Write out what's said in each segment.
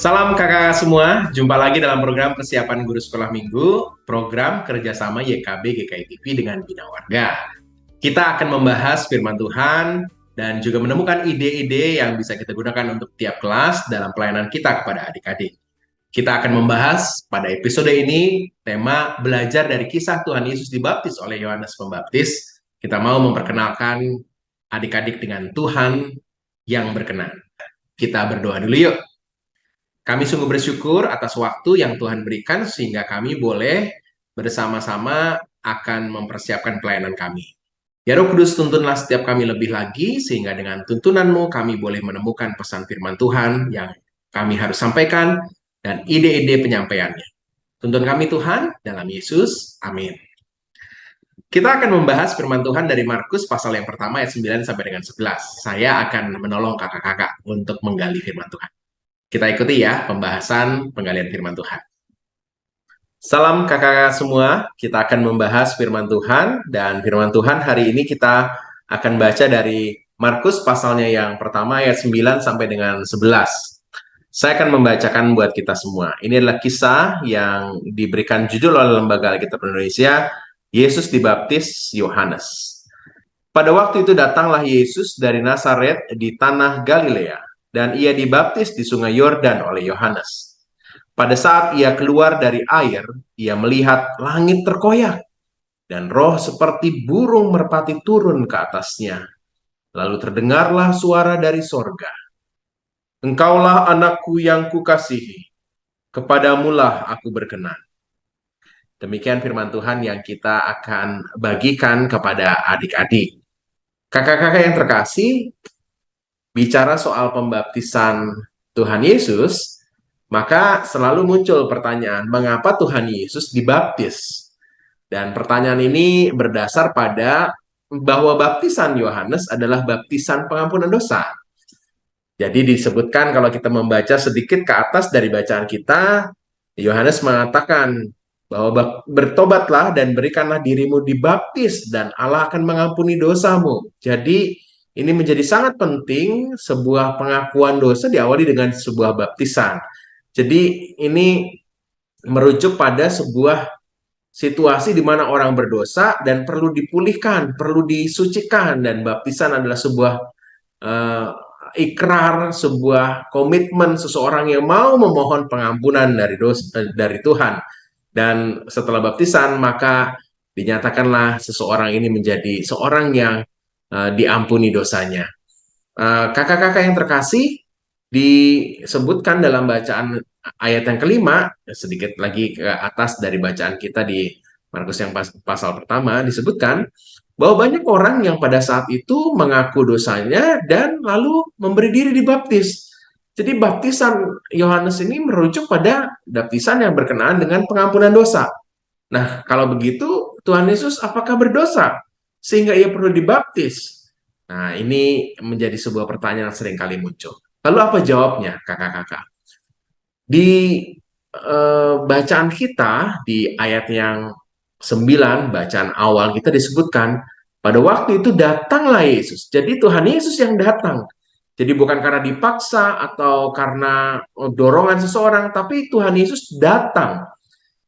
Salam kakak semua, jumpa lagi dalam program persiapan guru sekolah minggu, program kerjasama YKB GKI TV dengan Bina Warga. Kita akan membahas firman Tuhan dan juga menemukan ide-ide yang bisa kita gunakan untuk tiap kelas dalam pelayanan kita kepada adik-adik. Kita akan membahas pada episode ini tema belajar dari kisah Tuhan Yesus dibaptis oleh Yohanes Pembaptis. Kita mau memperkenalkan adik-adik dengan Tuhan yang berkenan. Kita berdoa dulu yuk. Kami sungguh bersyukur atas waktu yang Tuhan berikan sehingga kami boleh bersama-sama akan mempersiapkan pelayanan kami. Ya Roh Kudus, tuntunlah setiap kami lebih lagi sehingga dengan tuntunan-Mu kami boleh menemukan pesan firman Tuhan yang kami harus sampaikan dan ide-ide penyampaiannya. Tuntun kami Tuhan, dalam Yesus, amin. Kita akan membahas firman Tuhan dari Markus pasal yang pertama ayat 9 sampai dengan 11. Saya akan menolong kakak-kakak untuk menggali firman Tuhan. Kita ikuti ya pembahasan penggalian firman Tuhan. Salam kakak-kakak semua, kita akan membahas firman Tuhan, dan firman Tuhan hari ini kita akan baca dari Markus pasalnya yang pertama ayat 9 sampai dengan 11. Saya akan membacakan buat kita semua. Ini adalah kisah yang diberikan judul oleh Lembaga Alkitab Indonesia, Yesus dibaptis Yohanes. Pada waktu itu datanglah Yesus dari Nazaret di tanah Galilea, dan ia dibaptis di sungai Yordan oleh Yohanes. Pada saat ia keluar dari air, ia melihat langit terkoyak, dan roh seperti burung merpati turun ke atasnya. Lalu terdengarlah suara dari sorga. Engkaulah anakku yang kukasihi, kepadamulah aku berkenan. Demikian firman Tuhan yang kita akan bagikan kepada adik-adik. Kakak-kakak yang terkasih, bicara soal pembaptisan Tuhan Yesus, maka selalu muncul pertanyaan, mengapa Tuhan Yesus dibaptis? Dan pertanyaan ini berdasar pada bahwa baptisan Yohanes adalah baptisan pengampunan dosa. Jadi disebutkan kalau kita membaca sedikit ke atas dari bacaan kita, Yohanes mengatakan bahwa bertobatlah dan berikanlah dirimu dibaptis dan Allah akan mengampuni dosamu. Jadi ini menjadi sangat penting, sebuah pengakuan dosa diawali dengan sebuah baptisan. Jadi ini merujuk pada sebuah situasi di mana orang berdosa dan perlu dipulihkan, perlu disucikan, dan baptisan adalah sebuah ikrar, sebuah komitmen seseorang yang mau memohon pengampunan dari dosa dari Tuhan. Dan setelah baptisan maka dinyatakanlah seseorang ini menjadi seorang yang diampuni dosanya. Kakak-kakak yang terkasih, disebutkan dalam bacaan ayat yang kelima, sedikit lagi ke atas dari bacaan kita di Markus yang pasal pertama, disebutkan bahwa banyak orang yang pada saat itu mengaku dosanya dan lalu memberi diri dibaptis. Jadi baptisan Yohanes ini merujuk pada baptisan yang berkenaan dengan pengampunan dosa. Nah, kalau begitu Tuhan Yesus apakah berdosa sehingga ia perlu dibaptis? Nah, ini menjadi sebuah pertanyaan yang sering kali muncul. Lalu apa jawabnya, kakak-kakak? Di bacaan kita, di ayat yang 9, bacaan awal kita disebutkan, pada waktu itu datanglah Yesus. Jadi Tuhan Yesus yang datang. Jadi bukan karena dipaksa atau karena dorongan seseorang, tapi Tuhan Yesus datang.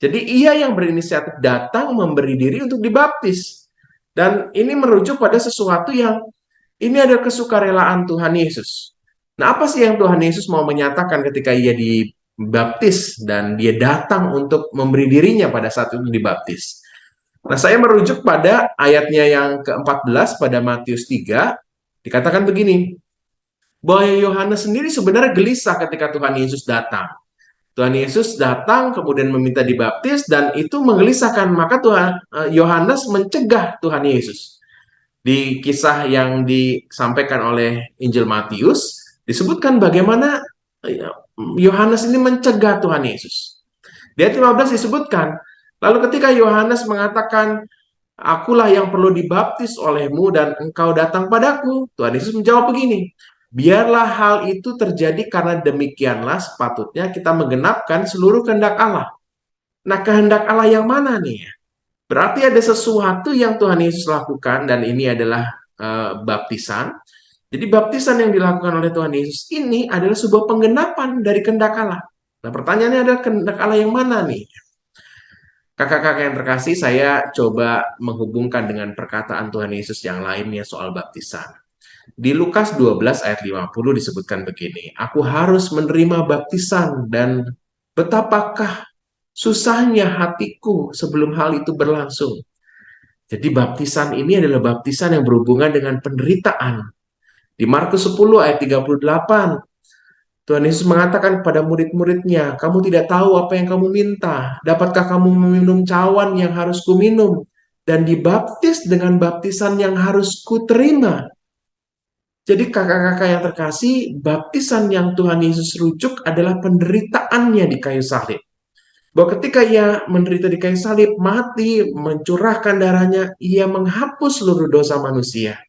Jadi ia yang berinisiatif datang memberi diri untuk dibaptis. Dan ini merujuk pada sesuatu yang ini adalah kesukarelaan Tuhan Yesus. Nah, apa sih yang Tuhan Yesus mau menyatakan ketika ia dibaptis dan dia datang untuk memberi dirinya pada saat itu dibaptis? Nah, saya merujuk pada ayatnya yang ke-14 pada Matius 3, dikatakan begini, bahwa Yohanes sendiri sebenarnya gelisah ketika Tuhan Yesus datang. Tuhan Yesus datang kemudian meminta dibaptis dan itu menggelisahkan, maka Yohanes mencegah Tuhan Yesus. Di kisah yang disampaikan oleh Injil Matius disebutkan bagaimana Yohanes ini mencegah Tuhan Yesus. Di ayat 15 disebutkan, lalu ketika Yohanes mengatakan, akulah yang perlu dibaptis olehmu dan engkau datang padaku, Tuhan Yesus menjawab begini, biarlah hal itu terjadi karena demikianlah sepatutnya kita menggenapkan seluruh kehendak Allah. Nah, kehendak Allah yang mana nih? Berarti ada sesuatu yang Tuhan Yesus lakukan dan ini adalah baptisan Jadi baptisan yang dilakukan oleh Tuhan Yesus ini adalah sebuah penggenapan dari kehendak Allah. Nah, pertanyaannya adalah kehendak Allah yang mana nih? Kakak-kakak yang terkasih, saya coba menghubungkan dengan perkataan Tuhan Yesus yang lainnya soal baptisan. Di Lukas 12 ayat 50 disebutkan begini, "Aku harus menerima baptisan dan betapakah susahnya hatiku sebelum hal itu berlangsung." Jadi baptisan ini adalah baptisan yang berhubungan dengan penderitaan. Di Markus 10 ayat 38, Tuhan Yesus mengatakan kepada murid-muridnya, "Kamu tidak tahu apa yang kamu minta. Dapatkah kamu meminum cawan yang harus kuminum dan dibaptis dengan baptisan yang harus kuterima?" Jadi kakak-kakak yang terkasih, baptisan yang Tuhan Yesus rujuk adalah penderitaannya di kayu salib. Bahwa ketika ia menderita di kayu salib, mati, mencurahkan darahnya, ia menghapus seluruh dosa manusia.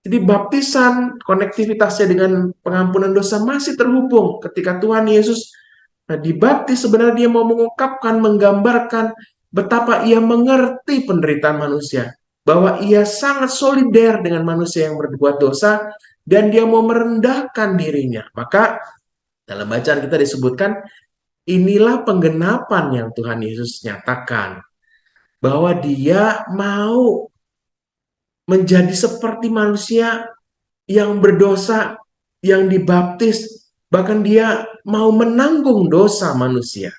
Jadi baptisan konektivitasnya dengan pengampunan dosa masih terhubung ketika Tuhan Yesus dibaptis. Sebenarnya dia mau mengungkapkan, menggambarkan betapa ia mengerti penderitaan manusia, bahwa ia sangat solider dengan manusia yang berbuat dosa dan dia mau merendahkan dirinya. Maka dalam bacaan kita disebutkan inilah penggenapan yang Tuhan Yesus nyatakan, bahwa dia mau menjadi seperti manusia yang berdosa, yang dibaptis, bahkan dia mau menanggung dosa manusia.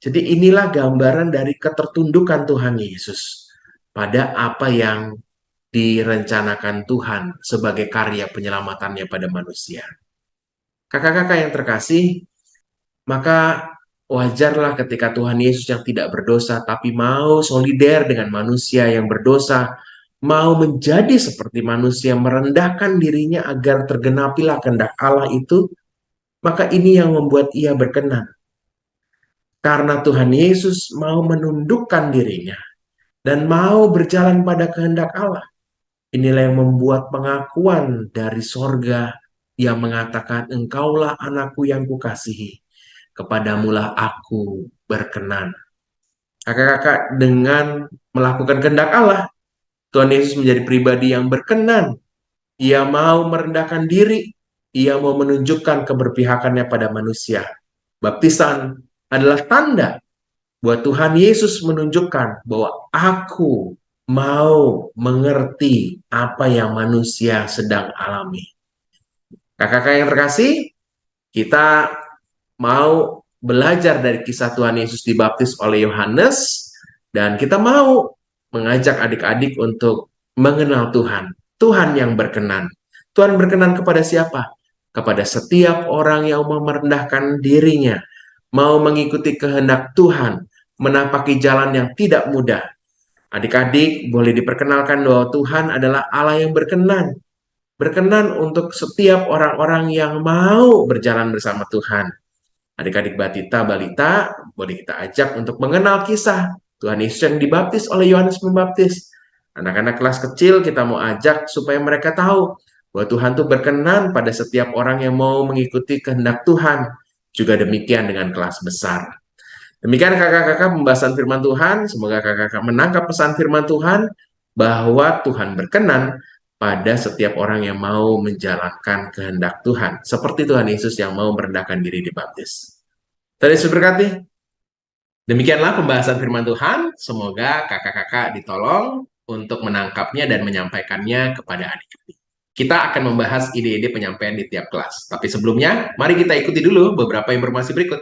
Jadi inilah gambaran dari ketertundukan Tuhan Yesus pada apa yang direncanakan Tuhan sebagai karya penyelamatannya pada manusia. Kakak-kakak yang terkasih, maka wajarlah ketika Tuhan Yesus yang tidak berdosa tapi mau solider dengan manusia yang berdosa, mau menjadi seperti manusia, merendahkan dirinya agar tergenapilah kehendak Allah itu, maka ini yang membuat ia berkenan. Karena Tuhan Yesus mau menundukkan dirinya dan mau berjalan pada kehendak Allah. Inilah yang membuat pengakuan dari sorga yang mengatakan, "Engkaulah anakku yang kukasihi, kepadamulah aku berkenan." Kakak-kakak, dengan melakukan kehendak Allah, Tuhan Yesus menjadi pribadi yang berkenan. Ia mau merendahkan diri, ia mau menunjukkan keberpihakannya pada manusia. Baptisan adalah tanda buat Tuhan Yesus menunjukkan bahwa aku mau mengerti apa yang manusia sedang alami. Kakak-kakak yang terkasih, kita mau belajar dari kisah Tuhan Yesus dibaptis oleh Yohanes, dan kita mau mengajak adik-adik untuk mengenal Tuhan. Tuhan yang berkenan. Tuhan berkenan kepada siapa? Kepada setiap orang yang mau merendahkan dirinya, mau mengikuti kehendak Tuhan, menapaki jalan yang tidak mudah. Adik-adik boleh diperkenalkan bahwa Tuhan adalah Allah yang berkenan. Berkenan untuk setiap orang-orang yang mau berjalan bersama Tuhan. Adik-adik batita, balita, boleh kita ajak untuk mengenal kisah Tuhan Yesus yang dibaptis oleh Yohanes Pembaptis. Anak-anak kelas kecil kita mau ajak supaya mereka tahu bahwa Tuhan tuh berkenan pada setiap orang yang mau mengikuti kehendak Tuhan. Juga demikian dengan kelas besar. Demikian kakak-kakak pembahasan firman Tuhan. Semoga kakak-kakak menangkap pesan firman Tuhan bahwa Tuhan berkenan pada setiap orang yang mau menjalankan kehendak Tuhan. Seperti Tuhan Yesus yang mau merendahkan diri dibaptis. Tuhan Yesus berkati. Demikianlah pembahasan firman Tuhan. Semoga kakak-kakak ditolong untuk menangkapnya dan menyampaikannya kepada adik-adik. Kita akan membahas ide-ide penyampaian di tiap kelas. Tapi sebelumnya, mari kita ikuti dulu beberapa informasi berikut.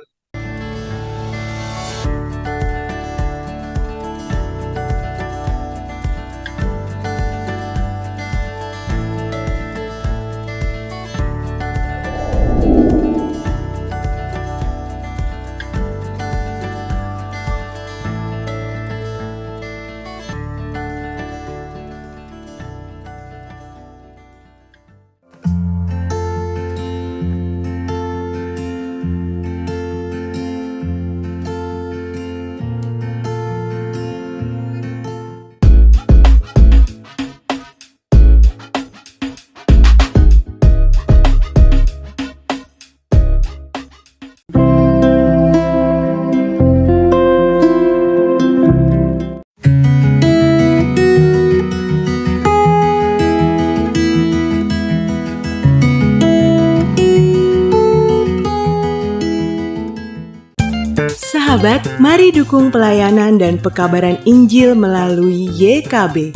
Sahabat, mari dukung pelayanan dan pekabaran Injil melalui YKB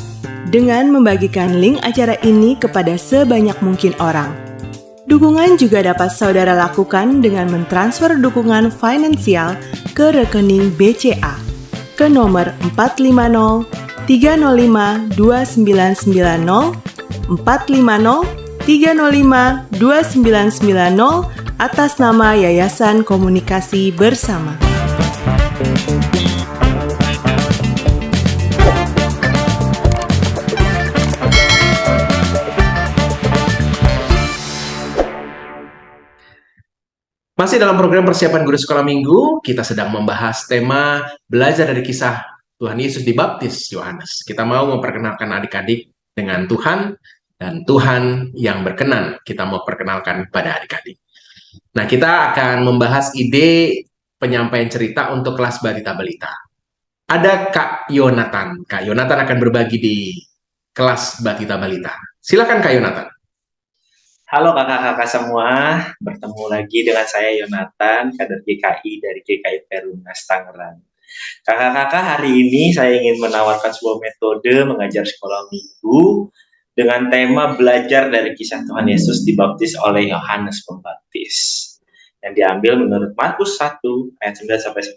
dengan membagikan link acara ini kepada sebanyak mungkin orang. Dukungan juga dapat saudara lakukan dengan mentransfer dukungan finansial ke rekening BCA ke nomor 450 305 2990 450 305 2990 atas nama Yayasan Komunikasi Bersama. Masih dalam program persiapan guru sekolah minggu, kita sedang membahas tema belajar dari kisah Tuhan Yesus dibaptis Yohanes. Kita mau memperkenalkan adik-adik dengan Tuhan dan Tuhan yang berkenan kita mau perkenalkan pada adik-adik. Nah, kita akan membahas ide penyampaian cerita untuk kelas balita-balita. Ada Kak Yonatan. Kak Yonatan akan berbagi di kelas balita-balita. Silakan Kak Yonatan. Halo kakak-kakak semua, bertemu lagi dengan saya Yonatan, kader GKI dari GKI Perumnas Tangerang. Kakak-kakak, hari ini saya ingin menawarkan sebuah metode mengajar sekolah minggu dengan tema belajar dari kisah Tuhan Yesus dibaptis oleh Yohanes Pembaptis yang diambil menurut Markus 1 ayat 9-11.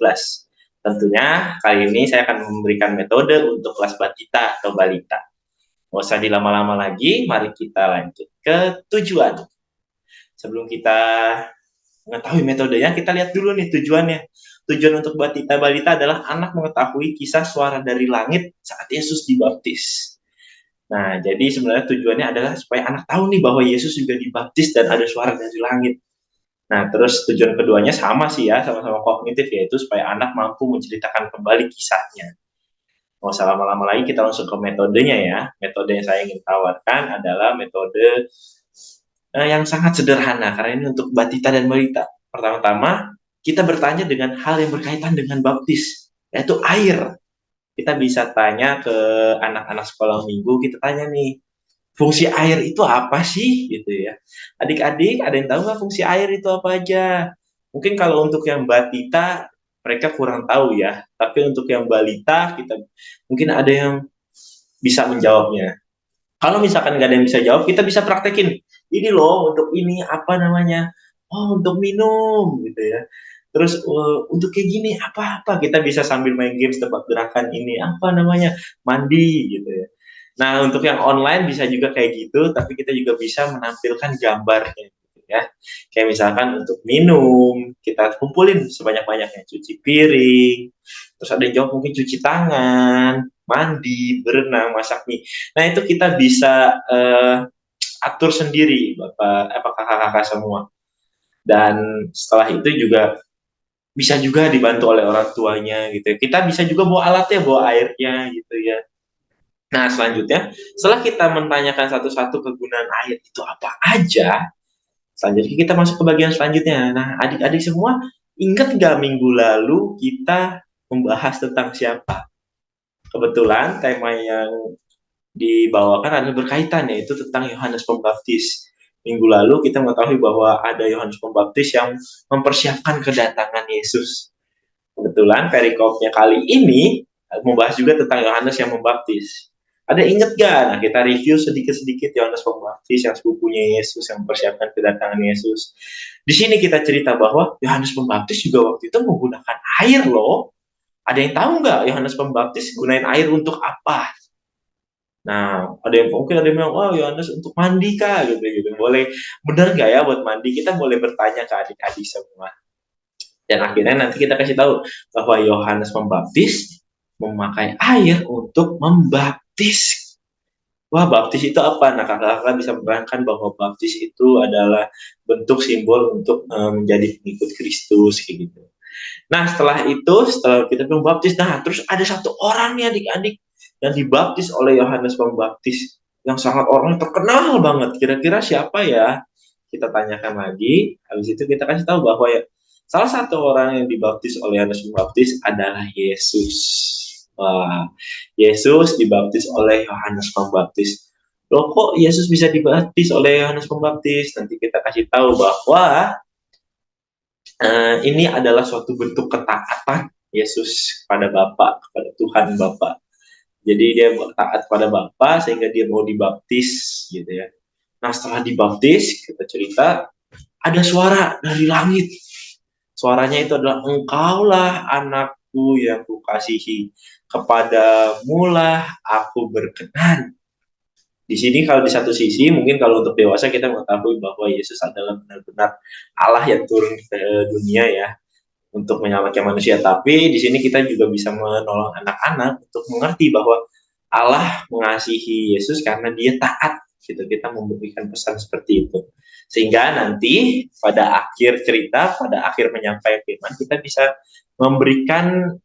Tentunya kali ini saya akan memberikan metode untuk kelas balita atau balita. Nggak usah dilama-lama lagi, mari kita lanjut ke tujuan. Sebelum kita mengetahui metodenya, kita lihat dulu nih tujuannya. Tujuan untuk balita adalah anak mengetahui kisah suara dari langit saat Yesus dibaptis. Nah, jadi sebenarnya tujuannya adalah supaya anak tahu nih bahwa Yesus juga dibaptis dan ada suara dari langit. Nah, terus tujuan keduanya sama sih ya, sama-sama kognitif, yaitu supaya anak mampu menceritakan kembali kisahnya. Nggak usah lama-lama lagi, kita langsung ke metodenya ya. Metode yang saya ingin tawarkan adalah metode yang sangat sederhana, karena ini untuk batita dan balita. Pertama-tama, kita bertanya dengan hal yang berkaitan dengan baptis, yaitu air. Kita bisa tanya ke anak-anak sekolah minggu, kita tanya nih, fungsi air itu apa sih? Gitu ya. Adik-adik, ada yang tahu nggak fungsi air itu apa aja? Mungkin kalau untuk yang batita, mereka kurang tahu ya. Tapi untuk yang balita, kita mungkin ada yang bisa menjawabnya. Kalau misalkan nggak ada yang bisa jawab, kita bisa praktekin. Ini loh, untuk ini apa namanya? Oh, untuk minum, gitu ya. Terus untuk kayak gini, apa-apa. Kita bisa sambil main games tebak gerakan ini. Apa namanya? Mandi, gitu ya. Nah, untuk yang online bisa juga kayak gitu, tapi kita juga bisa menampilkan gambarnya. Ya, kayak misalkan untuk minum kita kumpulin sebanyak-banyaknya, cuci piring, terus ada yang jawab mungkin cuci tangan, mandi, berenang, masak mie. Nah itu kita bisa atur sendiri kakak-kakak semua. Dan setelah itu juga bisa juga dibantu oleh orang tuanya gitu. Kita bisa juga bawa alatnya, bawa airnya gitu ya. Nah selanjutnya setelah kita menanyakan satu-satu kegunaan air itu apa aja, selanjutnya kita masuk ke bagian selanjutnya. Nah, adik-adik semua ingat nggak minggu lalu kita membahas tentang siapa? Kebetulan tema yang dibawakan adalah berkaitan, yaitu tentang Yohanes Pembaptis. Minggu lalu kita mengetahui bahwa ada Yohanes Pembaptis yang mempersiapkan kedatangan Yesus. Kebetulan perikopnya kali ini membahas juga tentang Yohanes yang membaptis. Ada ingat gak? Nah, kita review sedikit-sedikit Yohanes Pembaptis yang sepupunya Yesus, yang mempersiapkan kedatangan Yesus. Di sini kita cerita bahwa Yohanes Pembaptis juga waktu itu menggunakan air loh. Ada yang tahu nggak Yohanes Pembaptis gunain air untuk apa? Nah, mungkin ada yang bilang, oh Yohanes untuk mandi kah? Gitu. Boleh, benar nggak ya buat mandi? Kita boleh bertanya ke adik-adik semua. Dan akhirnya nanti kita kasih tahu bahwa Yohanes Pembaptis memakai air untuk membaptis. Wah, baptis itu apa? Nah, kakak-kakak bisa menerangkan bahwa baptis itu adalah bentuk simbol untuk menjadi pengikut Kristus, kayak gitu. Nah, setelah kita membaptis, nah terus ada satu orang nih adik-adik yang dibaptis oleh Yohanes Pembaptis, yang sangat orang terkenal banget. Kira-kira siapa ya? Kita tanyakan lagi, habis itu kita kasih tahu bahwa ya, salah satu orang yang dibaptis oleh Yohanes Pembaptis adalah Yesus. Wah, Yesus dibaptis oleh Yohanes Pembaptis. Loh kok Yesus bisa dibaptis oleh Yohanes Pembaptis? Nanti kita kasih tahu bahwa Ini adalah suatu bentuk ketaatan Yesus kepada Bapa, kepada Tuhan Bapa. Jadi dia taat kepada Bapa sehingga dia mau dibaptis gitu ya. Nah setelah dibaptis, kita cerita ada suara dari langit. Suaranya itu adalah, engkaulah anakku yang kukasihi, kepadamulah aku berkenan. Di sini kalau di satu sisi, mungkin kalau untuk dewasa kita mengetahui bahwa Yesus adalah benar-benar Allah yang turun ke dunia ya, untuk menyelamatkan manusia. Tapi di sini kita juga bisa menolong anak-anak untuk mengerti bahwa Allah mengasihi Yesus karena dia taat. Gitu. Kita memberikan pesan seperti itu. Sehingga nanti pada akhir cerita, pada akhir menyampaikan firman, kita bisa memberikan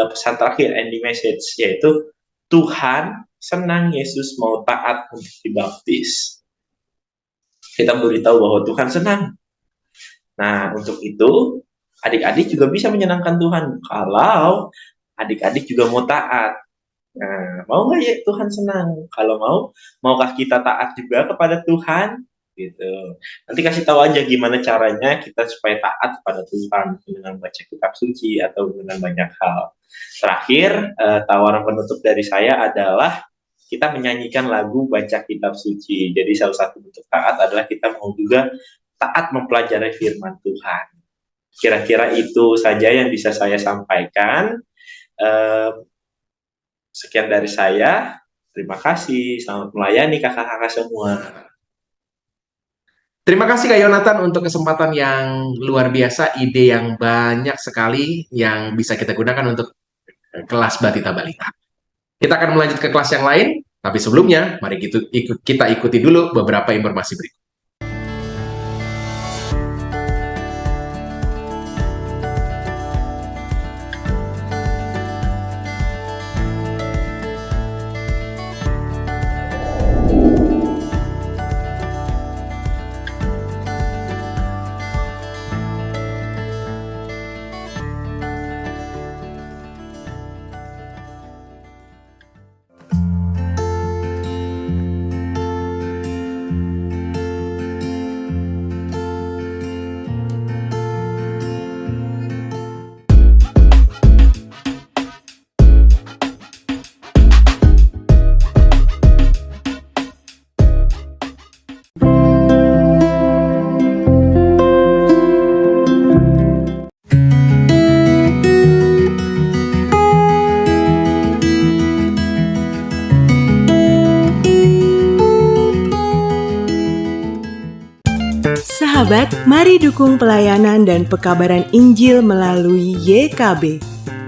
pesan terakhir, ending message, yaitu Tuhan senang Yesus mau taat untuk dibaptis. Kita beritahu bahwa Tuhan senang. Nah, untuk itu, adik-adik juga bisa menyenangkan Tuhan kalau adik-adik juga mau taat. Nah, mau nggak ya Tuhan senang? Kalau mau, maukah kita taat juga kepada Tuhan? Gitu. Nanti kasih tahu aja gimana caranya kita supaya taat kepada Tuhan dengan baca kitab suci atau dengan banyak hal. Terakhir, tawaran penutup dari saya adalah kita menyanyikan lagu baca kitab suci. Jadi salah satu bentuk taat adalah kita mau juga taat mempelajari firman Tuhan. Kira-kira itu saja yang bisa saya sampaikan. Sekian dari saya. Terima kasih. Selamat melayani kakak-kakak semua. Terima kasih Kak Yonatan untuk kesempatan yang luar biasa, ide yang banyak sekali yang bisa kita gunakan untuk kelas Batita Balita. Kita akan melanjut ke kelas yang lain, tapi sebelumnya mari kita ikuti dulu beberapa informasi berikut. Sahabat, mari dukung pelayanan dan pekabaran Injil melalui YKB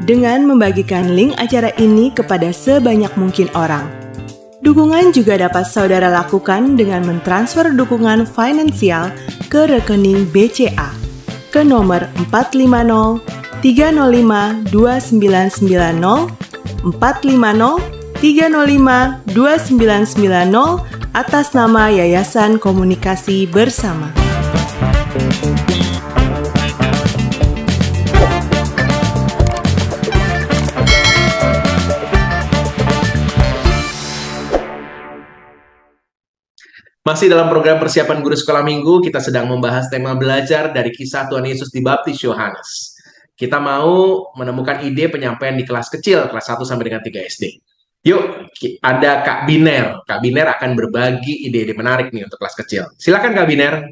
dengan membagikan link acara ini kepada sebanyak mungkin orang. Dukungan juga dapat saudara lakukan dengan mentransfer dukungan finansial ke rekening BCA ke nomor 450 305 2990 450 305 2990 atas nama Yayasan Komunikasi Bersama. Masih dalam program persiapan guru sekolah minggu, kita sedang membahas tema belajar dari kisah Tuhan Yesus dibaptis Yohanes. Kita mau menemukan ide penyampaian di kelas kecil, kelas 1 sampai dengan 3 SD. Yuk, ada Kak Biner. Kak Biner akan berbagi ide-ide menarik nih untuk kelas kecil. Silakan Kak Biner.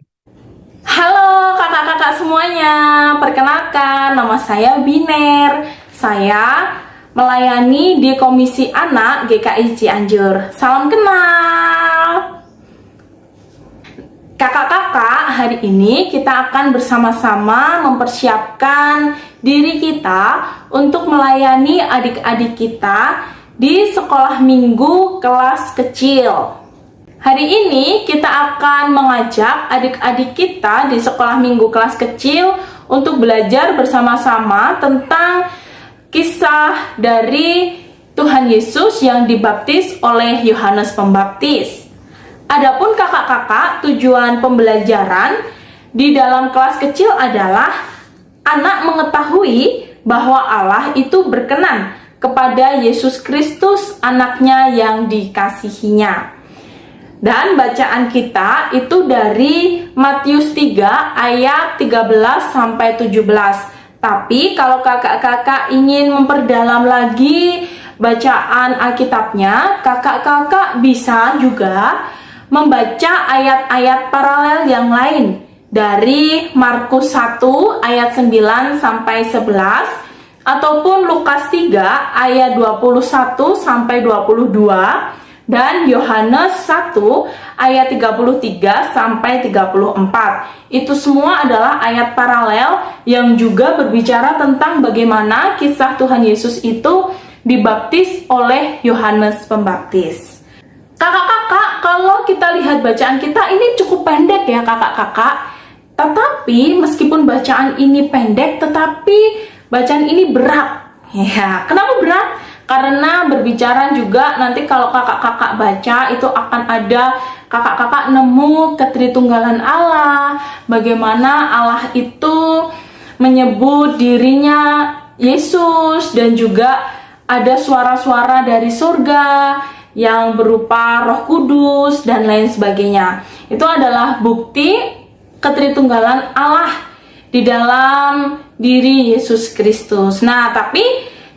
Halo kakak-kakak semuanya, perkenalkan nama saya Biner. Saya melayani di Komisi Anak GKI Cianjur. Salam kenal. Kakak-kakak, hari ini kita akan bersama-sama mempersiapkan diri kita untuk melayani adik-adik kita di sekolah minggu kelas kecil. Hari ini kita akan mengajak adik-adik kita di sekolah minggu kelas kecil untuk belajar bersama-sama tentang kisah dari Tuhan Yesus yang dibaptis oleh Yohanes Pembaptis. Adapun kakak-kakak, tujuan pembelajaran di dalam kelas kecil adalah anak mengetahui bahwa Allah itu berkenan kepada Yesus Kristus, anaknya yang dikasihinya. Dan bacaan kita itu dari Matius 3 ayat 13 sampai 17. Tapi kalau kakak-kakak ingin memperdalam lagi bacaan Alkitabnya, kakak-kakak bisa juga membaca ayat-ayat paralel yang lain dari Markus 1 ayat 9 sampai 11 ataupun Lukas 3 ayat 21 sampai 22 dan Yohanes 1 ayat 33 sampai 34. Itu semua adalah ayat paralel yang juga berbicara tentang bagaimana kisah Tuhan Yesus itu dibaptis oleh Yohanes Pembaptis. Kakak-kakak, kalau kita lihat bacaan kita ini cukup pendek ya kakak-kakak. Tetapi meskipun bacaan ini pendek, tetapi bacaan ini berat. Ya, kenapa berat? Karena berbicara juga nanti kalau kakak-kakak baca itu akan ada kakak-kakak nemu ketritunggalan Allah, bagaimana Allah itu menyebut dirinya Yesus, dan juga ada suara-suara dari surga yang berupa Roh Kudus dan lain sebagainya. Itu adalah bukti ketritunggalan Allah di dalam diri Yesus Kristus. Nah, tapi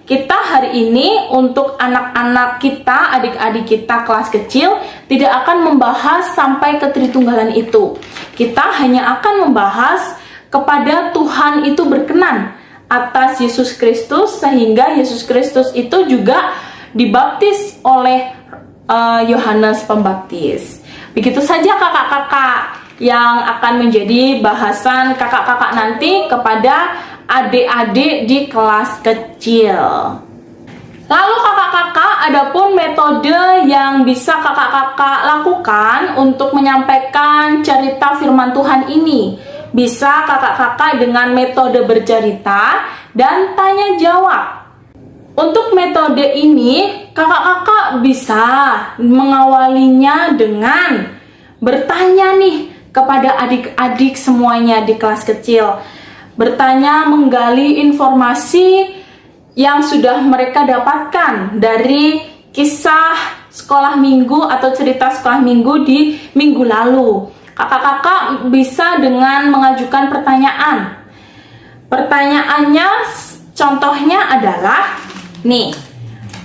kita hari ini untuk anak-anak kita, adik-adik kita kelas kecil tidak akan membahas sampai ketritunggalan itu. Kita hanya akan membahas kepada Tuhan itu berkenan atas Yesus Kristus, sehingga Yesus Kristus itu juga dibaptis oleh Yohanes Pembaptis. Begitu saja kakak-kakak yang akan menjadi bahasan kakak-kakak nanti kepada adik-adik di kelas kecil. Lalu kakak-kakak, adapun metode yang bisa kakak-kakak lakukan untuk menyampaikan cerita firman Tuhan ini. Bisa kakak-kakak dengan metode bercerita dan tanya jawab. Untuk metode ini, kakak-kakak bisa mengawalinya dengan bertanya nih kepada adik-adik semuanya di kelas kecil. Bertanya, menggali informasi yang sudah mereka dapatkan dari kisah sekolah minggu atau cerita sekolah minggu di minggu lalu. Kakak-kakak bisa dengan mengajukan pertanyaan. Pertanyaannya contohnya adalah, nih,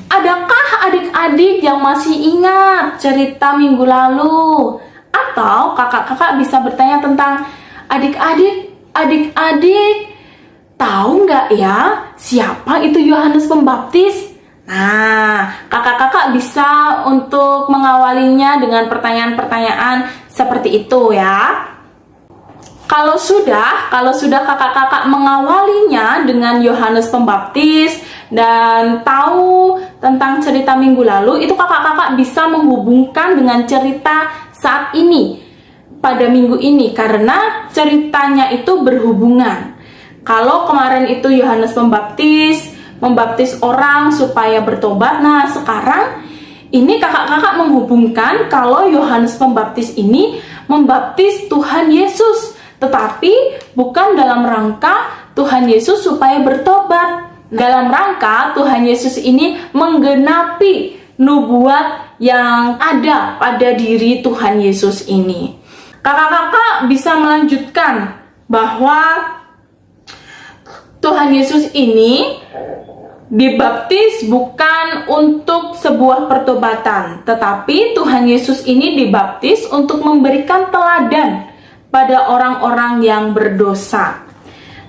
adakah adik-adik yang masih ingat cerita minggu lalu? Atau kakak-kakak bisa bertanya tentang adik-adik tahu nggak ya siapa itu Yohanes Pembaptis? Nah, kakak-kakak bisa untuk mengawalinya dengan pertanyaan-pertanyaan seperti itu ya. Kalau sudah kakak-kakak mengawalinya dengan Yohanes Pembaptis dan tahu tentang cerita minggu lalu, itu kakak-kakak bisa menghubungkan dengan cerita saat ini, pada minggu ini, karena ceritanya itu berhubungan. Kalau kemarin itu Yohanes Pembaptis membaptis orang supaya bertobat, nah sekarang ini kakak-kakak menghubungkan kalau Yohanes Pembaptis ini membaptis Tuhan Yesus, tetapi bukan dalam rangka Tuhan Yesus supaya bertobat. Dalam rangka Tuhan Yesus ini menggenapi nubuat yang ada pada diri Tuhan Yesus ini. Kakak-kakak bisa melanjutkan bahwa Tuhan Yesus ini dibaptis bukan untuk sebuah pertobatan, tetapi Tuhan Yesus ini dibaptis untuk memberikan teladan pada orang-orang yang berdosa.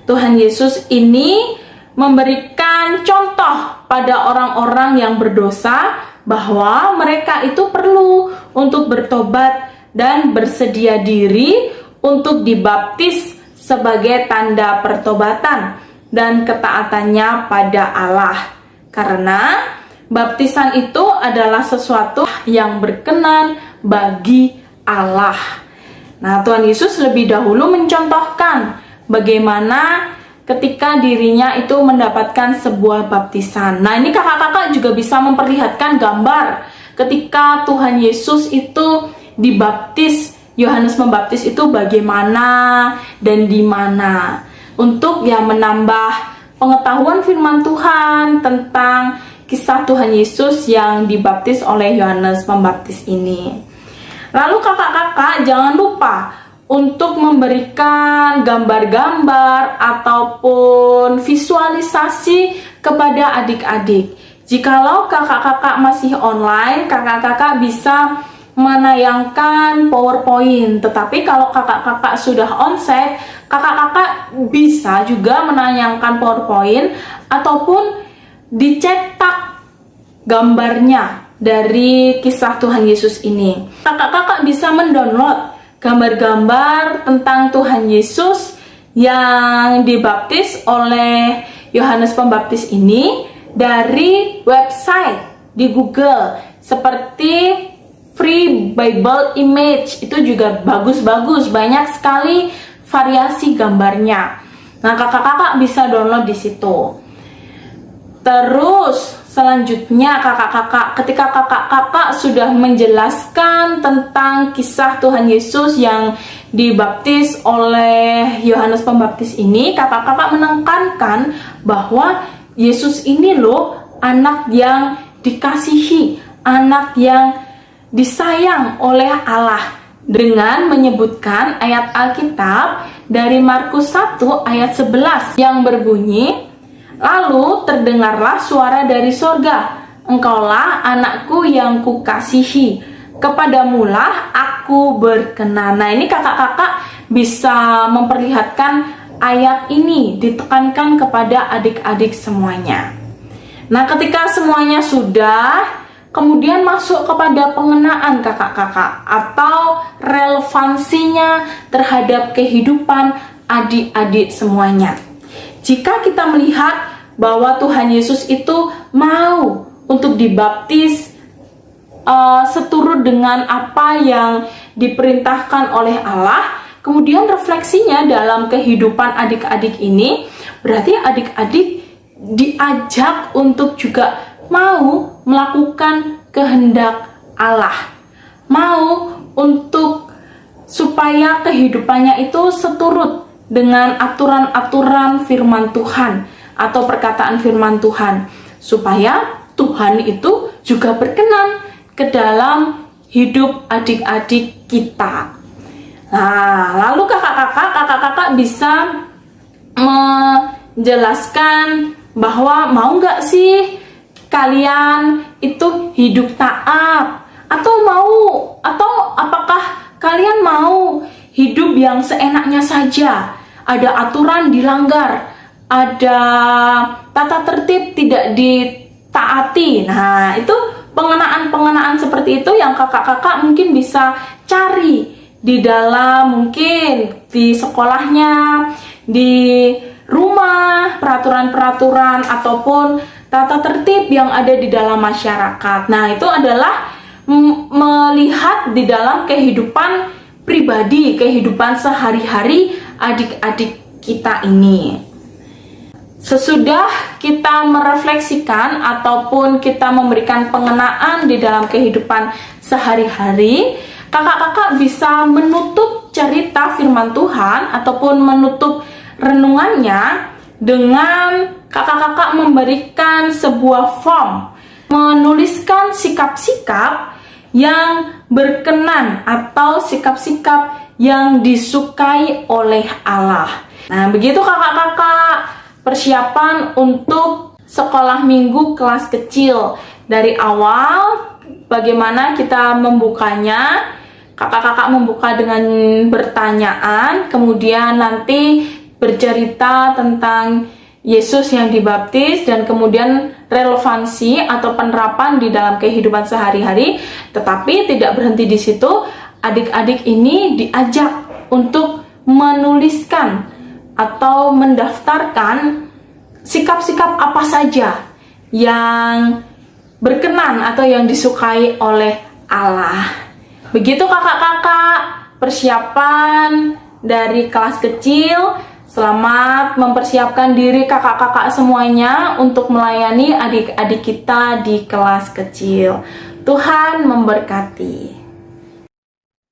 Tuhan Yesus ini memberikan contoh pada orang-orang yang berdosa bahwa mereka itu perlu untuk bertobat dan bersedia diri untuk dibaptis sebagai tanda pertobatan dan ketaatannya pada Allah. Karena baptisan itu adalah sesuatu yang berkenan bagi Allah. Nah, Tuhan Yesus lebih dahulu mencontohkan bagaimana ketika dirinya itu mendapatkan sebuah baptisan. Nah, ini kakak-kakak juga bisa memperlihatkan gambar ketika Tuhan Yesus itu dibaptis, Yohanes Pembaptis itu bagaimana dan di mana, untuk ya menambah pengetahuan firman Tuhan tentang kisah Tuhan Yesus yang dibaptis oleh Yohanes Pembaptis ini. Lalu kakak-kakak jangan lupa untuk memberikan gambar-gambar ataupun visualisasi kepada adik-adik. Jikalau kakak-kakak masih online, kakak-kakak bisa menayangkan PowerPoint. Tetapi kalau kakak-kakak sudah onsite, kakak-kakak bisa juga menayangkan PowerPoint ataupun dicetak gambarnya dari kisah Tuhan Yesus ini. Kakak-kakak bisa mendownload gambar-gambar tentang Tuhan Yesus yang dibaptis oleh Yohanes Pembaptis ini dari website di Google seperti Free Bible Image. Itu juga bagus-bagus, banyak sekali variasi gambarnya. Nah, kakak-kakak bisa download di situ. Terus selanjutnya ketika kakak-kakak sudah menjelaskan tentang kisah Tuhan Yesus yang dibaptis oleh Yohanes Pembaptis ini, kakak-kakak menekankan bahwa Yesus ini loh anak yang dikasihi, anak yang disayang oleh Allah, dengan menyebutkan ayat Alkitab dari Markus 1 ayat 11 yang berbunyi, "Lalu terdengarlah suara dari sorga, Engkaulah anakku yang kukasihi, kepadamulah aku berkenan." Nah, ini kakak-kakak bisa memperlihatkan ayat ini ditekankan kepada adik-adik semuanya. Nah, ketika semuanya sudah, kemudian masuk kepada pengenaan kakak-kakak atau relevansinya terhadap kehidupan adik-adik semuanya. Jika kita melihat bahwa Tuhan Yesus itu mau untuk dibaptis seturut dengan apa yang diperintahkan oleh Allah, kemudian refleksinya dalam kehidupan adik-adik ini, berarti adik-adik diajak untuk juga mau melakukan kehendak Allah, mau untuk supaya kehidupannya itu seturut dengan aturan-aturan firman Tuhan atau perkataan firman Tuhan, supaya Tuhan itu juga berkenan ke dalam hidup adik-adik kita. Nah, lalu kakak-kakak bisa menjelaskan bahwa mau nggak sih kalian itu hidup taat, atau apakah kalian mau hidup yang seenaknya saja, ada aturan dilanggar, ada tata tertib tidak ditaati. Nah, itu pengenaan-pengenaan seperti itu yang kakak-kakak mungkin bisa cari di dalam, mungkin di sekolahnya, di rumah, peraturan-peraturan ataupun tata tertib yang ada di dalam masyarakat. Nah, itu adalah melihat di dalam kehidupan pribadi, kehidupan sehari-hari adik-adik kita ini. Sesudah kita merefleksikan ataupun kita memberikan pengenaan di dalam kehidupan sehari-hari, kakak-kakak bisa menutup cerita firman Tuhan ataupun menutup renungannya dengan kakak-kakak memberikan sebuah form, menuliskan sikap-sikap yang berkenan atau sikap-sikap yang disukai oleh Allah. Nah, begitu kakak-kakak persiapan untuk sekolah minggu kelas kecil. Dari awal bagaimana kita membukanya, kakak-kakak membuka dengan pertanyaan, kemudian nanti bercerita tentang Yesus yang dibaptis dan kemudian relevansi atau penerapan di dalam kehidupan sehari-hari. Tetapi tidak berhenti di situ, adik-adik ini diajak untuk menuliskan atau mendaftarkan sikap-sikap apa saja yang berkenan atau yang disukai oleh Allah. Begitu kakak-kakak persiapan dari kelas kecil. Selamat mempersiapkan diri kakak-kakak semuanya untuk melayani adik-adik kita di kelas kecil. Tuhan memberkati.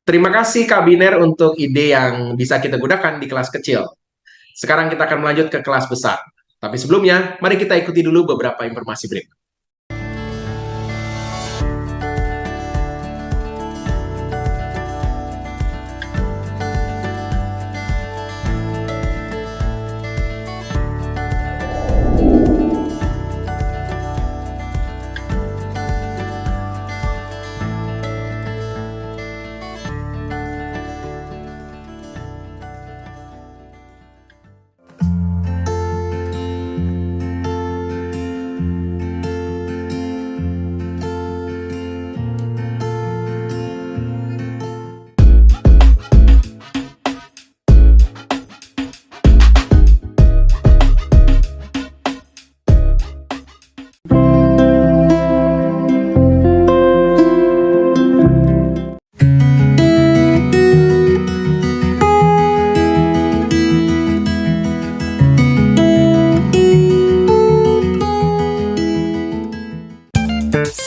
Terima kasih Kak Biner untuk ide yang bisa kita gunakan di kelas kecil. Sekarang kita akan melanjut ke kelas besar. Tapi sebelumnya, mari kita ikuti dulu beberapa informasi berikut.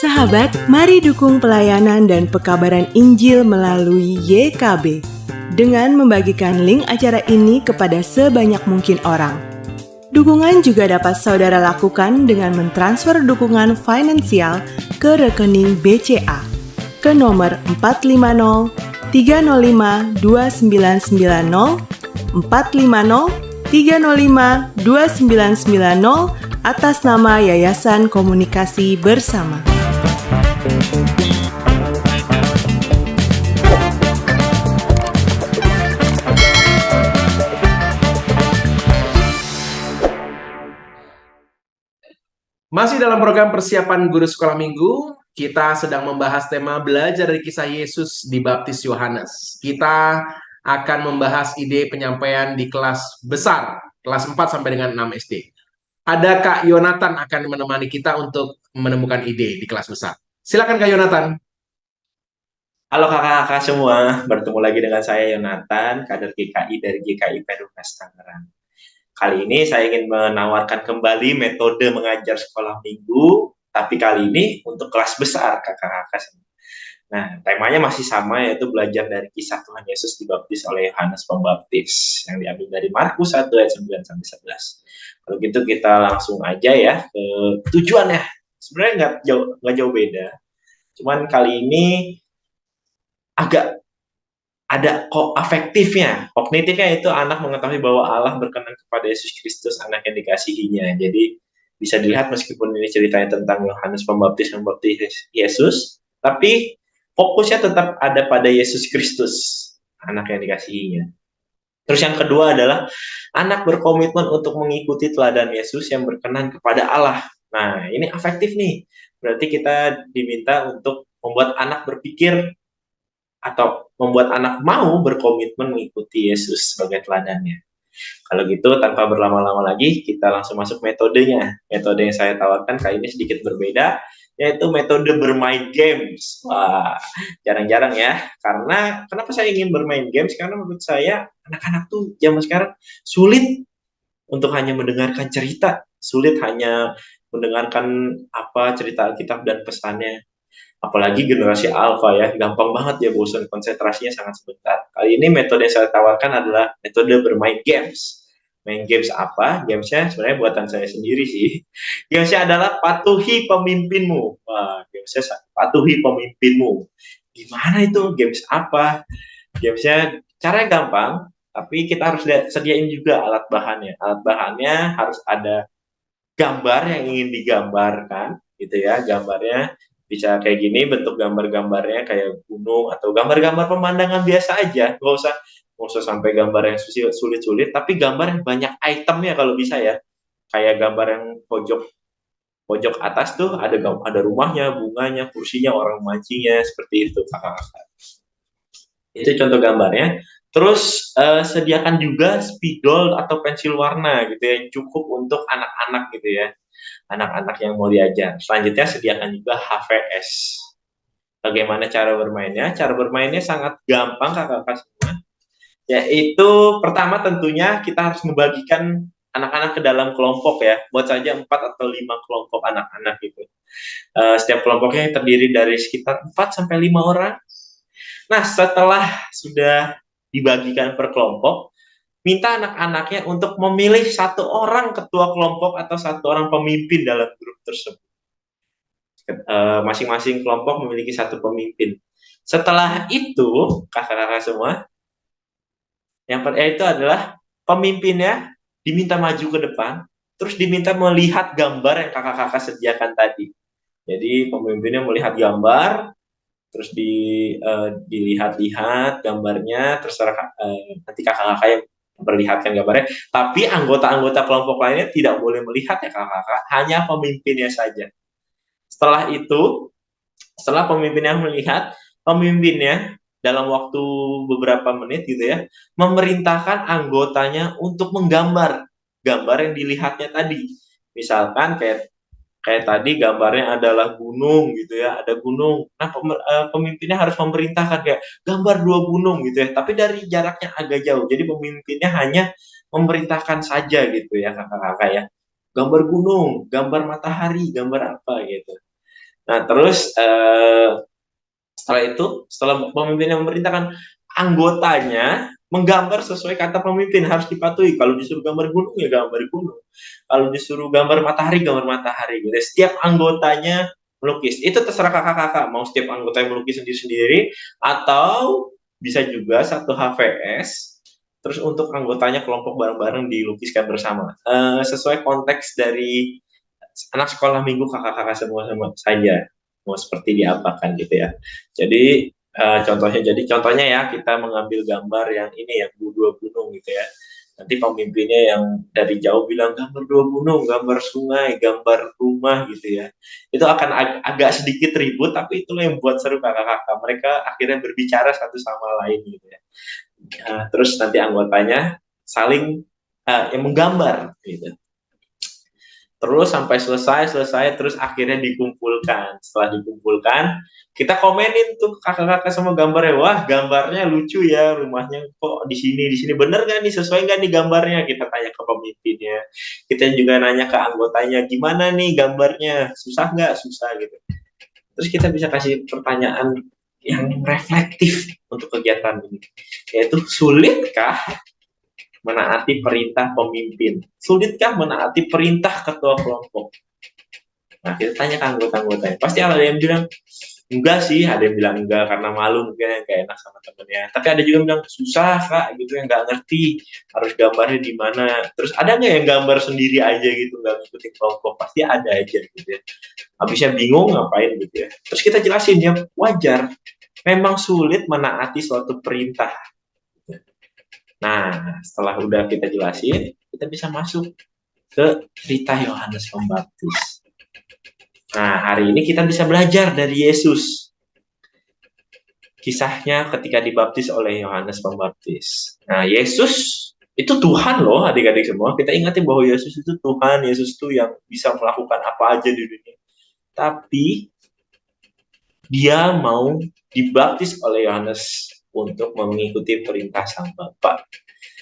Sahabat, mari dukung pelayanan dan pekabaran Injil melalui YKB dengan membagikan link acara ini kepada sebanyak mungkin orang. Dukungan juga dapat saudara lakukan dengan mentransfer dukungan finansial ke rekening BCA ke nomor 450 305 2990 450 305 2990 atas nama Yayasan Komunikasi Bersama. Masih dalam program persiapan guru sekolah minggu, kita sedang membahas tema belajar dari kisah Yesus dibaptis Yohanes. Kita akan membahas ide penyampaian di kelas besar, kelas 4 sampai dengan 6 SD. Ada Kak Yonatan akan menemani kita untuk menemukan ide di kelas besar. Silakan Kak Yonatan. Halo kakak-kakak semua, bertemu lagi dengan saya Yonatan, kader GKI dari GKI Perumnas Tangerang. Kali ini saya ingin menawarkan kembali metode mengajar sekolah minggu, tapi kali ini untuk kelas besar kakak-kakak semua. Nah, temanya masih sama, yaitu belajar dari kisah Tuhan Yesus dibaptis oleh Yohanes Pembaptis, yang diambil dari Markus 1 ayat 9-11. Kalau gitu kita langsung aja ya ke tujuannya. Sebenarnya nggak jauh beda, cuman kali ini agak ada afektifnya, kognitifnya, itu anak mengetahui bahwa Allah berkenan kepada Yesus Kristus, anak yang dikasihinya. Jadi bisa dilihat meskipun ini ceritanya tentang Yohanes Pembaptis membaptis Yesus, tapi fokusnya tetap ada pada Yesus Kristus, anak yang dikasihinya. Terus yang kedua adalah anak berkomitmen untuk mengikuti teladan Yesus yang berkenan kepada Allah. Nah, ini afektif nih. Berarti kita diminta untuk membuat anak berpikir atau membuat anak mau berkomitmen mengikuti Yesus sebagai teladannya. Kalau gitu, tanpa berlama-lama lagi, kita langsung masuk metodenya. Metode yang saya tawarkan kali ini sedikit berbeda, yaitu metode bermain games. Wah, jarang-jarang ya. Karena kenapa saya ingin bermain games? Karena menurut saya anak-anak tuh zaman sekarang sulit untuk hanya mendengarkan cerita, sulit hanya mendengarkan apa cerita Alkitab dan pesannya. Apalagi generasi alfa ya, gampang banget ya bosan, konsentrasinya sangat sebentar. Kali ini metode yang saya tawarkan adalah metode bermain games. Main games apa? Gamesnya sebenarnya buatan saya sendiri sih. Gamesnya adalah patuhi pemimpinmu. Wah, gamesnya patuhi pemimpinmu. Gimana itu? Games apa? Gamesnya caranya gampang, tapi kita harus sediain juga alat bahannya. Alat bahannya harus ada gambar yang ingin digambarkan, gitu ya. Gambarnya bisa kayak gini, bentuk gambar-gambarnya kayak gunung atau gambar-gambar pemandangan biasa aja. Nggak usah sampai gambar yang sulit-sulit, tapi gambar yang banyak itemnya kalau bisa ya. Kayak gambar yang pojok atas tuh ada rumahnya, bunganya, kursinya, orang mancingnya, seperti itu kakak-kakak. Itu contoh gambarnya. Terus sediakan juga spidol atau pensil warna gitu ya, cukup untuk anak-anak gitu ya. Anak-anak yang mau diajar. Selanjutnya sediakan juga HVS. Bagaimana cara bermainnya? Cara bermainnya sangat gampang kakak-kakak semua. Yaitu pertama tentunya kita harus membagikan anak-anak ke dalam kelompok ya. Buat saja 4 atau 5 kelompok anak-anak gitu. Setiap kelompoknya terdiri dari sekitar 4-5 orang. Nah, setelah sudah dibagikan per kelompok, minta anak-anaknya untuk memilih satu orang ketua kelompok atau satu orang pemimpin dalam grup tersebut. Masing-masing kelompok memiliki satu pemimpin. Setelah itu, kakak-kakak semua, yang itu adalah pemimpinnya diminta maju ke depan, terus diminta melihat gambar yang kakak-kakak sediakan tadi. Jadi pemimpinnya melihat gambar, terus dilihat-lihat gambarnya, terserah nanti kakak-kakak yang memperlihatkan gambarnya, tapi anggota-anggota kelompok lainnya tidak boleh melihat ya kakak-kakak, hanya pemimpinnya saja. Setelah itu, setelah pemimpinnya melihat, pemimpinnya dalam waktu beberapa menit gitu ya, memerintahkan anggotanya untuk menggambar gambar yang dilihatnya tadi. Misalkan kayak tadi gambarnya adalah gunung gitu ya, ada gunung. Nah, pemimpinnya harus memerintahkan kayak gambar 2 gunung gitu ya, tapi dari jaraknya agak jauh. Jadi pemimpinnya hanya memerintahkan saja gitu ya kakak-kakak ya. Gambar gunung, gambar matahari, gambar apa gitu. Nah, terus setelah pemimpin yang memerintahkan anggotanya menggambar sesuai kata pemimpin, harus dipatuhi. Kalau disuruh gambar gunung, ya gambar gunung. Kalau disuruh gambar matahari, gambar matahari. Gitu. Setiap anggotanya melukis. Itu terserah kakak-kakak. Mau setiap anggota yang melukis sendiri-sendiri, atau bisa juga satu HVS, terus untuk anggotanya kelompok bareng-bareng dilukiskan bersama. Sesuai konteks dari anak sekolah minggu kakak-kakak semua saja. Mau seperti diapakan gitu ya. Jadi contohnya ya, kita mengambil gambar yang ini, yang dua gunung gitu ya. Nanti pemimpinnya yang dari jauh bilang gambar dua gunung, gambar sungai, gambar rumah gitu ya. Itu akan agak sedikit ribut, tapi itulah yang buat seru kakak-kakak. Mereka akhirnya berbicara satu sama lain gitu ya. Terus nanti anggotanya saling yang menggambar gitu. Terus sampai selesai, terus akhirnya dikumpulkan. Setelah dikumpulkan, kita komenin tuh kakak-kakak sama gambarnya. Wah, gambarnya lucu ya, rumahnya kok di sini bener nggak nih, sesuai nggak nih gambarnya? Kita tanya ke pemimpinnya. Kita juga nanya ke anggotanya, gimana nih gambarnya? Susah nggak? Susah gitu. Terus kita bisa kasih pertanyaan yang reflektif untuk kegiatan ini, yaitu sulitkah menaati perintah pemimpin? Sulitkah menaati perintah ketua kelompok? Nah, kita tanya ke anggota-anggotanya. Pasti ada yang bilang, enggak sih. Ada yang bilang enggak karena malu, mungkin nggak enak sama temennya. Tapi ada juga yang bilang, susah kak, gitu, yang nggak ngerti. Harus gambarnya di mana. Terus ada nggak yang gambar sendiri aja gitu, nggak ngikutin kelompok? Pasti ada aja gitu ya. Habisnya bingung ngapain gitu ya. Terus kita jelasin, ya wajar. Memang sulit menaati suatu perintah. Nah, setelah udah kita jelasin, kita bisa masuk ke cerita Yohanes Pembaptis. Nah, hari ini kita bisa belajar dari Yesus. Kisahnya ketika dibaptis oleh Yohanes Pembaptis. Nah, Yesus itu Tuhan loh, adik-adik semua. Kita ingatin bahwa Yesus itu Tuhan. Yesus itu yang bisa melakukan apa aja di dunia. Tapi, dia mau dibaptis oleh Yohanes untuk mengikuti perintah sang Bapa.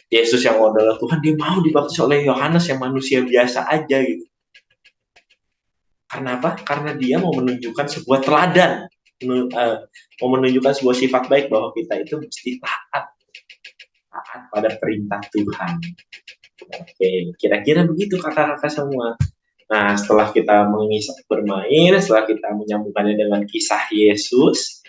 Yesus yang adalah Tuhan, dia mau dibaptis oleh Yohanes yang manusia biasa aja gitu. Karena apa? Karena dia mau menunjukkan sebuah teladan, mau menunjukkan sebuah sifat baik bahwa kita itu mesti taat pada perintah Tuhan. Oke, kira-kira begitu kakak-kakak semua. Nah, setelah kita bermain, setelah kita menyambungkannya dengan kisah Yesus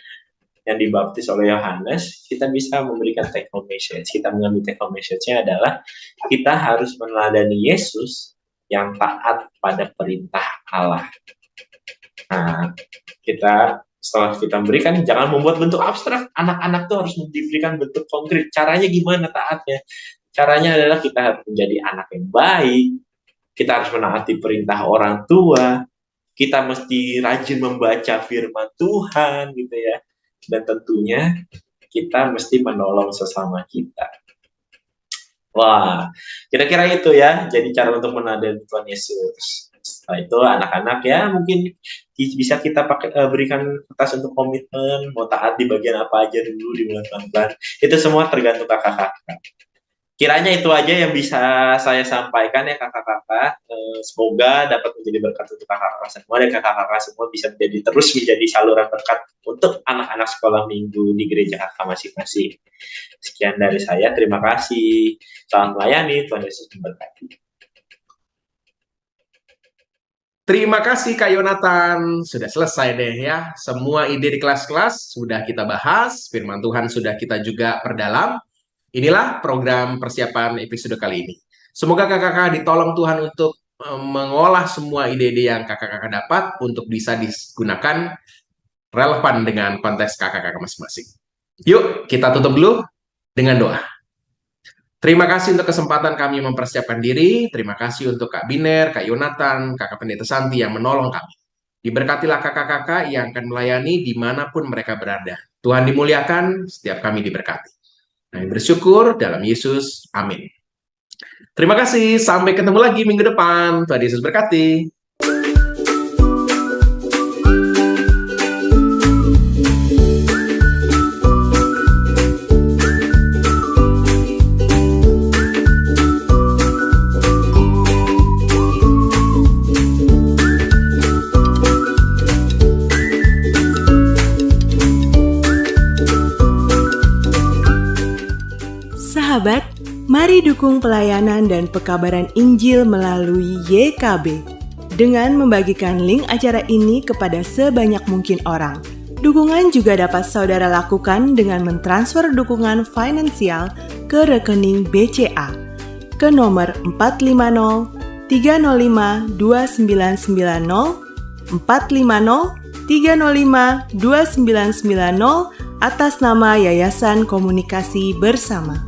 yang dibaptis oleh Yohanes, kita bisa memberikan take home message. Kita mengambil take home message-nya adalah kita harus meneladani Yesus yang taat pada perintah Allah. Nah, setelah kita berikan, jangan membuat bentuk abstrak. Anak-anak tuh harus diberikan bentuk konkret. Caranya gimana taatnya? Caranya adalah kita harus menjadi anak yang baik. Kita harus menaati perintah orang tua. Kita mesti rajin membaca firman Tuhan gitu ya. Dan tentunya kita mesti menolong sesama kita. Wah, kira-kira itu ya. Jadi cara untuk meneladani Tuhan Yesus. Setelah itu anak-anak ya mungkin bisa kita berikan kertas untuk komitmen, mau taat di bagian apa aja dulu di bulan pelan-pelan. Itu semua tergantung kakak-kakak. Kiranya itu aja yang bisa saya sampaikan ya kakak-kakak. Semoga dapat menjadi berkat untuk kakak-kakak semua, dan kakak-kakak semua bisa terus menjadi saluran berkat untuk anak-anak sekolah minggu di gereja kakak masing-masing. Sekian dari saya, terima kasih. Selamat melayani, Tuhan Yesus memberkati. Terima kasih Kak Yonatan. Sudah selesai deh ya. Semua ide di kelas-kelas sudah kita bahas, firman Tuhan sudah kita juga perdalam. Inilah program persiapan episode kali ini. Semoga kakak-kakak ditolong Tuhan untuk mengolah semua ide-ide yang kakak-kakak dapat untuk bisa digunakan relevan dengan konteks kakak-kakak masing-masing. Yuk, kita tutup dulu dengan doa. Terima kasih untuk kesempatan kami mempersiapkan diri. Terima kasih untuk Kak Biner, Kak Yonatan, Kakak Pendeta Santi yang menolong kami. Diberkatilah kakak-kakak yang akan melayani dimanapun mereka berada. Tuhan dimuliakan, setiap kami diberkati. Kami bersyukur dalam Yesus. Amin. Terima kasih. Sampai ketemu lagi minggu depan. Tuhan Yesus berkati. Sahabat, mari dukung pelayanan dan pekabaran Injil melalui YKB dengan membagikan link acara ini kepada sebanyak mungkin orang. Dukungan juga dapat saudara lakukan dengan mentransfer dukungan finansial ke rekening BCA ke nomor 450 305 2990 450 305 2990 atas nama Yayasan Komunikasi Bersama.